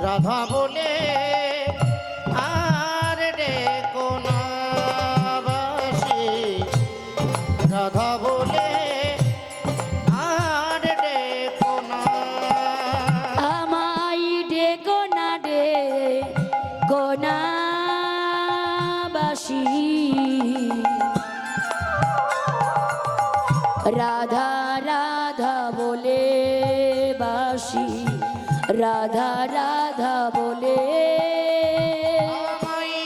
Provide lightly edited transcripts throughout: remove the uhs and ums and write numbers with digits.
রাধা বলে আর ডেকো না বাসি, রাধা বলে আর ডেকো না, আমায় ডেকো না ডেকো না বাসি, রাধা রাধা বলে বাসি, রাধা রাধা বলে আমায়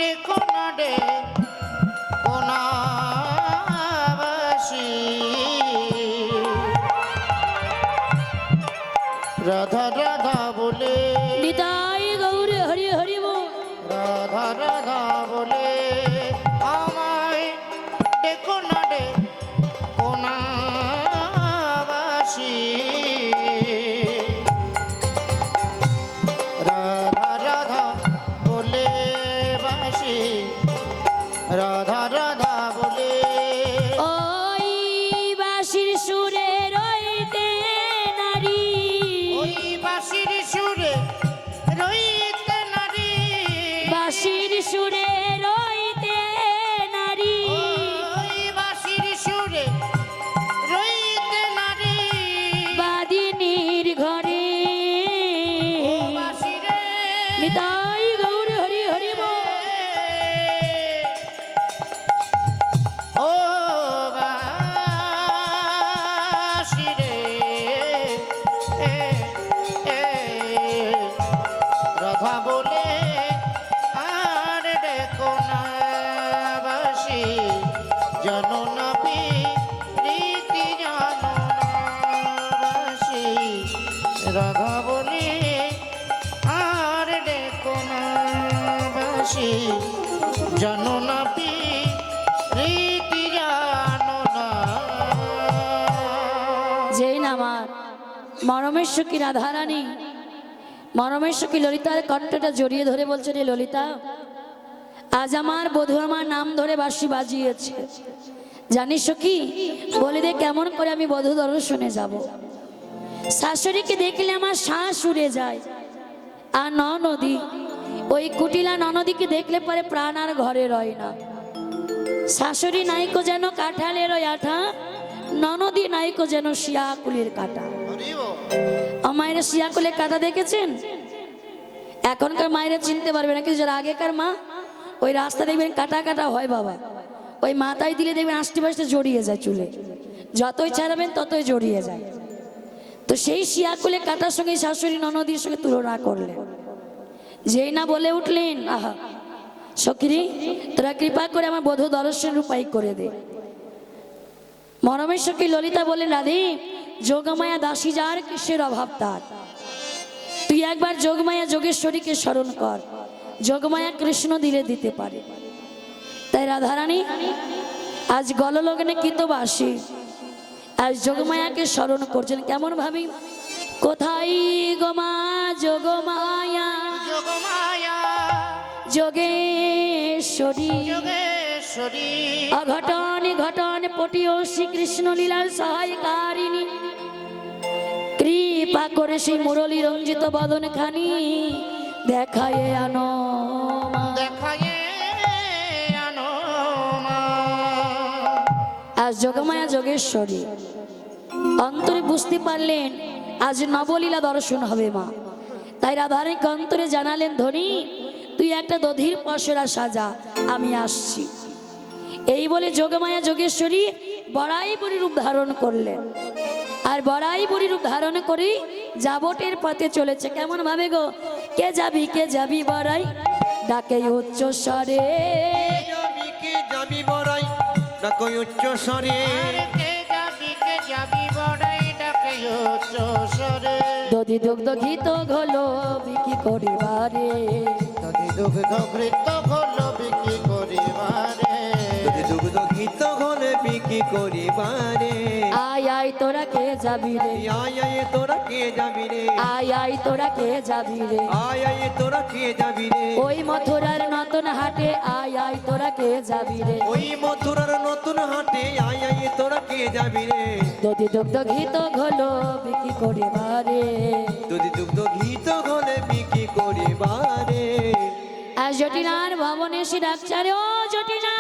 ডেকো না ডেকো না বাসি, রাধা রাধা বলে নিতাই গৌর হরি হরি বল, রাধা রাধা বলে আমায় ডেকো না ডেকো না বাসি, রাধা রাধা বলে বাসি, রাধা রাধা বলে ওই বাঁশির সুরে রইতে নারী, ওই বাঁশির সুরে রইতে নারী, বাঁশির সুরে রইতে নারী, ওই বাঁশির সুরে রইতে নারী, বাদিনীর ঘরে বাঁশিরে নিতাই গৌর হরি হরি বল, ও বাঁশিরে রাধা বলে আর ডেকো না বাসি, জানো না প্রীতি জানো না বাসি, রাধা বলে আর ডেকো না বাসি, জানো না প্রীতি জানো না। যেই না আমার মরমের সখী রাধারানী, মরমের সখী ললিতার কণ্ঠটা জড়িয়ে ধরে বলছে, রে ললিতা, আজ আমার বধূ আমার নাম ধরে বাঁশি বাজিয়েছে, জানিস সখী, বলে দে কেমন করে আমি বধূ দর্শনে যাব। শাশুড়িকে দেখলে আমার শ্বাস উড়ে যায়, আর ননদী, ওই কুটিলা ননদীকে দেখলে পরে প্রাণ আর ঘরে রয় না। শাশুড়ি নাইকো যেন কাঁঠালের ওই আঠা, ননদী নাইকো যেন শিয়াকুলের কাঁটা। মায়েরা শিয়াকুলের কাঁটা দেখেছেন? এখনকার মায়েরা চিনতে পারবে না, কিন্তু যারা আগেকার মা, ওই রাস্তা দেখবেন কাটা কাটা হয় বাবা, ওই মাথায় দিলে দেখবেন আষ্টে পাশে জড়িয়ে যায়, চুলে যতই ছাড়াবেন ততই জড়িয়ে যায়। তো সেই শিয়াকুলের কাঁটার সঙ্গে শাশুড়ি ননদীর সঙ্গে তুলনা করলেন, যেই না বলে উঠলেন, আহা সখী, তোরা কৃপা করে আমার বধূ দর্শন রূপাই করে দে। মরমের সখী ললিতা বলেন, রাধে, যোগমায়া দাসী যার কিসের অভাব তার, তুই একবার যোগমায়া যোগেশ্বরীকে স্মরণ কর, যোগমায়া কৃষ্ণ দিলে দিতে পারে। তাই রাধারানী আজ গললগ্নে কিন্তু বাসি, আজ যোগমায়াকে স্মরণ করছেন। কেমন ভাবি, কোথায় গোমা যোগমায়া, যোগমায়া যোগেশ্বরী, যোগেশ্বরী, অঘটন ঘটন পটিও শ্রীকৃষ্ণ লীলার সহায়কারিণী, কৃপা করে সেই মুরলী রঞ্জিত বদন খানি দেখায় আনো, দেখায় আনো মা। আজ যোগমায়া যোগেশ্বরী অন্তরে বুঝতে পারলেন আজ নবলীলা দর্শন হবে মা। তাই রাধারানীকে অন্তরে জানালেন, ধনী তুই একটা দধির পসরা সাজা, আমি আসছি। এই বলে যোগমায়া যোগেশ্বরী বড়াই বুড়ি রূপ ধারণ করলেন, আর বড়াই বুড়ি রূপ ধারণ করে যাবটের পথে চলেছে। কেমন ভাবে গো, কে যাবি বড়াই, ডাকে উচ্চ স্বরে, কে যাবি বড়াই, ডাকে উচ্চ স্বরে, কে যাবি বড়াই, ডাকে উচ্চ স্বরে, দধি দুগ্ধ ঘিত ঘোলো বিক্রি করিবারে, দধি দুগ্ধ ঘৃত ঘোলো বিক্রি করিবারে, দুগ্ধ ঘিত ঘোলে বিক্রি করিবারে, আয় আয় তোরা কে যাবি রে, আয় আয় তোরা কে যাবি রে, আয় আয় তোরা কে যাবি রে, আয় আয় তোরা কে যাবি রে, ওই মথুরার নতুন হাটে আয় আয় তোরা কে যাবি রে, ওই মথুরার নতুন হাটে আয় আয় তোরা কে যাবি রে, দধি দুগ্ধ ঘিত ঘলো বিক্রি করে বারে। যদি দুগ্ধ ঘিত ঘলে বিক্রি করে বারে। আর জটিলার ভবনে সে ডাকচারে ও জটিলা